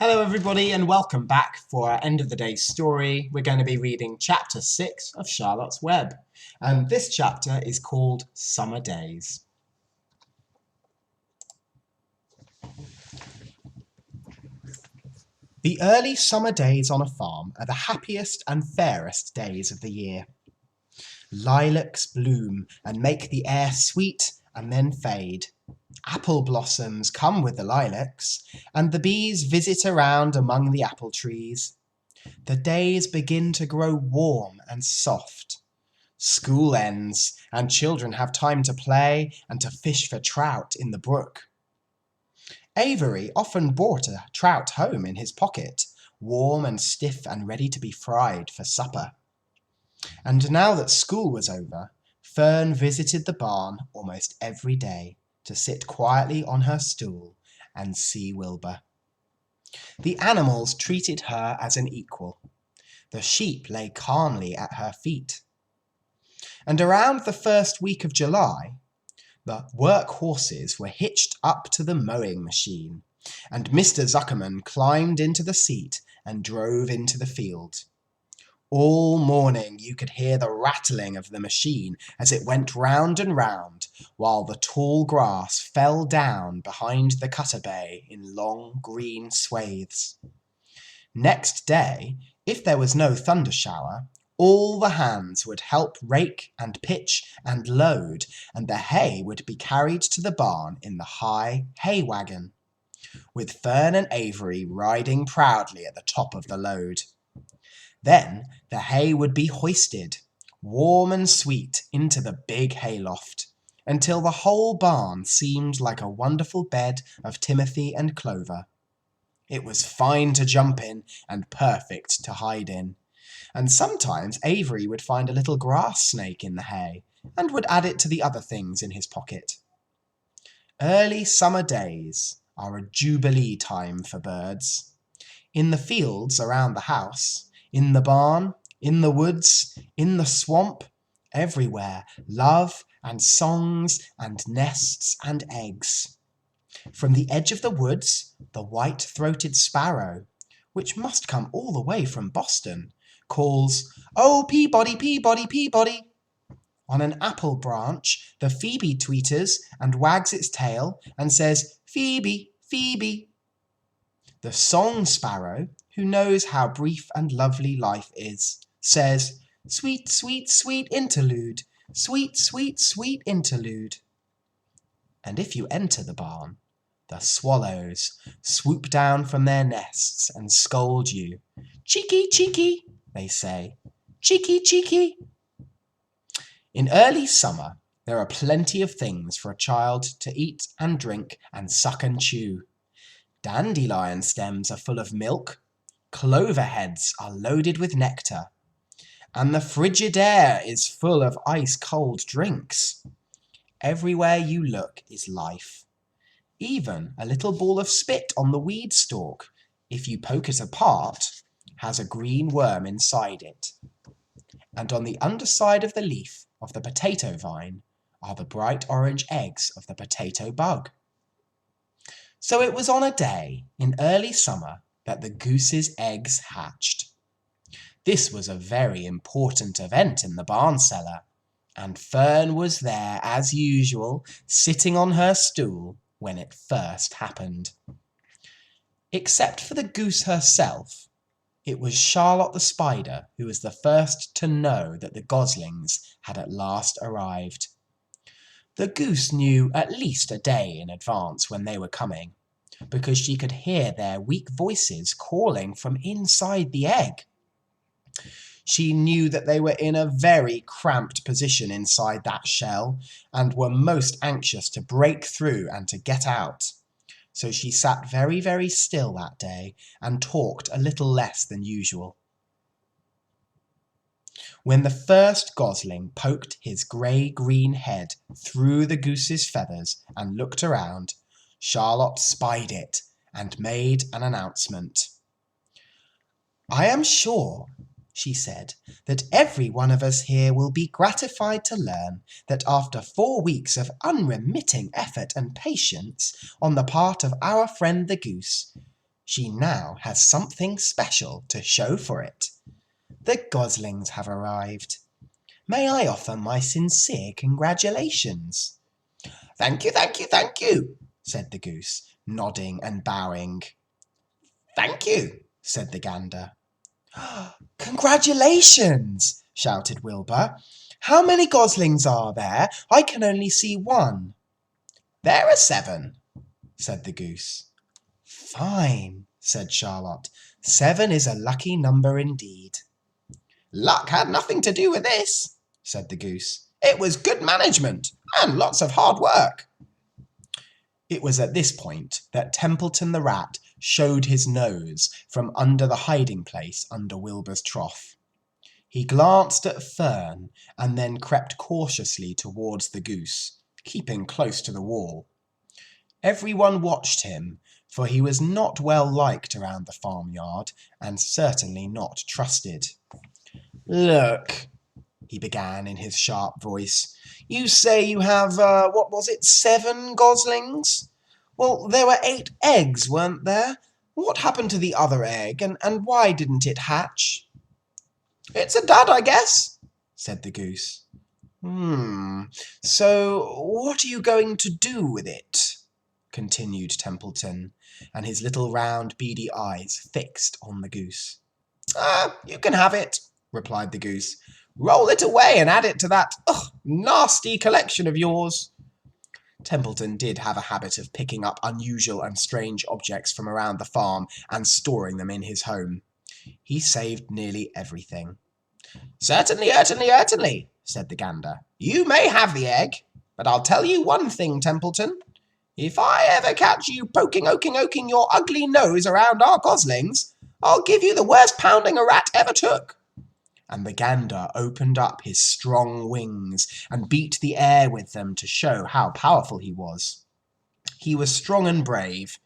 Hello everybody and welcome back for our end of the day story. We're going to be reading chapter 6 of Charlotte's Web, and this chapter is called Summer Days. The early summer days on a farm are the happiest and fairest days of the year. Lilacs bloom and make the air sweet and then fade. Apple blossoms come with the lilacs, and the bees visit around among the apple trees. The days begin to grow warm and soft. School ends, and children have time to play and to fish for trout in the brook. Avery often brought a trout home in his pocket, warm and stiff and ready to be fried for supper. And now that school was over, Fern visited the barn almost every day to sit quietly on her stool and see Wilbur. The animals treated her as an equal. The sheep lay calmly at her feet. And around the first week of July, the work horses were hitched up to the mowing machine, and Mr. Zuckerman climbed into the seat and drove into the field. All morning you could hear the rattling of the machine as it went round and round, while the tall grass fell down behind the cutter bay in long green swathes. Next day, if there was no thunder shower, all the hands would help rake and pitch and load, and the hay would be carried to the barn in the high hay wagon, with Fern and Avery riding proudly at the top of the load. Then the hay would be hoisted, warm and sweet, into the big hayloft, until the whole barn seemed like a wonderful bed of timothy and clover. It was fine to jump in and perfect to hide in, and sometimes Avery would find a little grass snake in the hay and would add it to the other things in his pocket. Early summer days are a jubilee time for birds. In the fields around the house, in the barn, in the woods, in the swamp, everywhere, love and songs and nests and eggs. From the edge of the woods, the white-throated sparrow, which must come all the way from Boston, calls, "Oh, Peabody, Peabody, Peabody!" On an apple branch, the phoebe tweeters and wags its tail and says, "Phoebe, Phoebe!" The song sparrow, who knows how brief and lovely life is, says, "Sweet, sweet, sweet interlude, sweet, sweet, sweet interlude." And if you enter the barn, the swallows swoop down from their nests and scold you. "Cheeky, cheeky," they say, "cheeky, cheeky." In early summer, there are plenty of things for a child to eat and drink and suck and chew. Dandelion stems are full of milk, clover heads are loaded with nectar, and the frigid air is full of ice-cold drinks. Everywhere you look is life. Even a little ball of spit on the weed stalk, if you poke it apart, has a green worm inside it. And on the underside of the leaf of the potato vine are the bright orange eggs of the potato bug. So it was on a day in early summer that the goose's eggs hatched. This was a very important event in the barn cellar, and Fern was there as usual, sitting on her stool when it first happened. Except for the goose herself, it was Charlotte the spider who was the first to know that the goslings had at last arrived. The goose knew at least a day in advance when they were coming, because she could hear their weak voices calling from inside the egg. She knew that they were in a very cramped position inside that shell and were most anxious to break through and to get out. So she sat very, very still that day and talked a little less than usual. When the first gosling poked his grey-green head through the goose's feathers and looked around, Charlotte spied it and made an announcement. "I am sure," she said, "that every one of us here will be gratified to learn that after 4 weeks of unremitting effort and patience on the part of our friend the goose, She now has something special to show for it. The goslings have arrived. May I offer my sincere congratulations?" "Thank you, thank you, thank you," said the goose, nodding and bowing. "Thank you," said the gander. "Congratulations!" shouted Wilbur. "How many goslings are there? I can only see one." "There are 7," said the goose. "Fine," said Charlotte. "7 is a lucky number indeed." "Luck had nothing to do with this," said the goose. "It was good management and lots of hard work." It was at this point that Templeton the rat showed his nose from under the hiding place under Wilbur's trough. He glanced at Fern and then crept cautiously towards the goose, keeping close to the wall. Everyone watched him, for he was not well liked around the farmyard and certainly not trusted. "Look," he began in his sharp voice, "you say you have, 7 goslings? Well, there were 8 eggs, weren't there? What happened to the other egg, and why didn't it hatch?" "It's a dud, I guess," said the goose. So what are you going to do with it?" continued Templeton, and his little round beady eyes fixed on the goose. "You can have it," replied the goose. "Roll it away and add it to that nasty collection of yours." Templeton did have a habit of picking up unusual and strange objects from around the farm and storing them in his home. He saved nearly everything. "Certainly, certainly," said the gander. "You may have the egg, but I'll tell you one thing, Templeton. If I ever catch you oking your ugly nose around our goslings, I'll give you the worst pounding a rat ever took." And the gander opened up his strong wings and beat the air with them to show how powerful he was. He was strong and brave,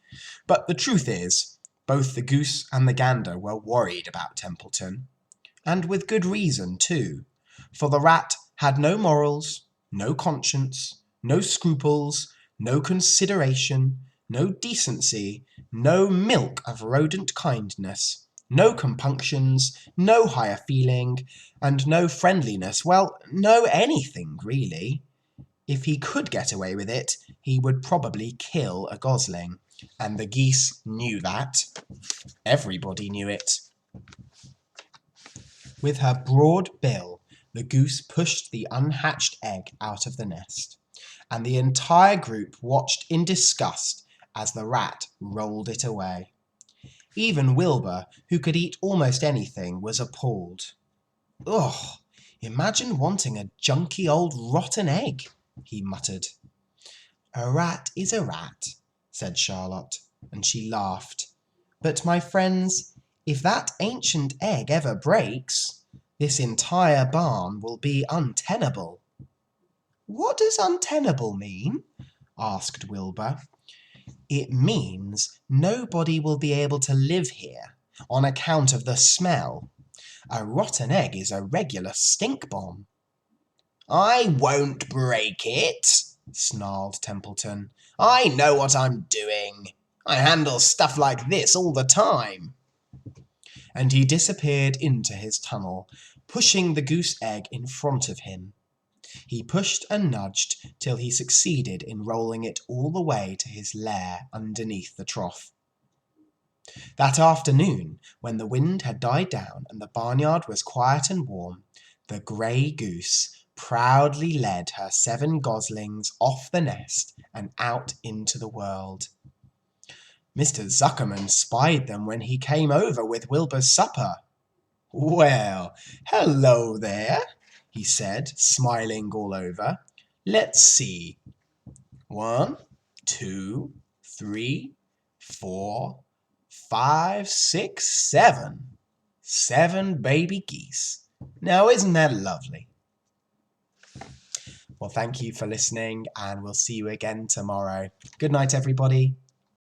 but the truth is, both the goose and the gander were worried about Templeton. And with good reason, too, for the rat had no morals, no conscience, no scruples, no consideration, no decency, no milk of rodent kindness, no compunctions, no higher feeling, and no friendliness, well, no anything, really. If he could get away with it, he would probably kill a gosling, and the geese knew that. Everybody knew it. With her broad bill, the goose pushed the unhatched egg out of the nest, and the entire group watched in disgust as the rat rolled it away. Even Wilbur, who could eat almost anything, was appalled. "Ugh! Imagine wanting a junky old rotten egg," he muttered. "A rat is a rat," said Charlotte, and she laughed. "But, my friends, if that ancient egg ever breaks, this entire barn will be untenable." "What does untenable mean?" asked Wilbur. "It means nobody will be able to live here on account of the smell. A rotten egg is a regular stink bomb." "I won't break it," snarled Templeton. "I know what I'm doing. I handle stuff like this all the time." And he disappeared into his tunnel, pushing the goose egg in front of him. He pushed and nudged till he succeeded in rolling it all the way to his lair underneath the trough. That afternoon, when the wind had died down and the barnyard was quiet and warm, the grey goose proudly led her 7 goslings off the nest and out into the world. Mr. Zuckerman spied them when he came over with Wilbur's supper. "Well, hello there," he said, smiling all over. "Let's see. 1, 2, 3, 4, 5, 6, 7. 7 baby geese. Now, isn't that lovely?" Well, thank you for listening, and we'll see you again tomorrow. Good night, everybody.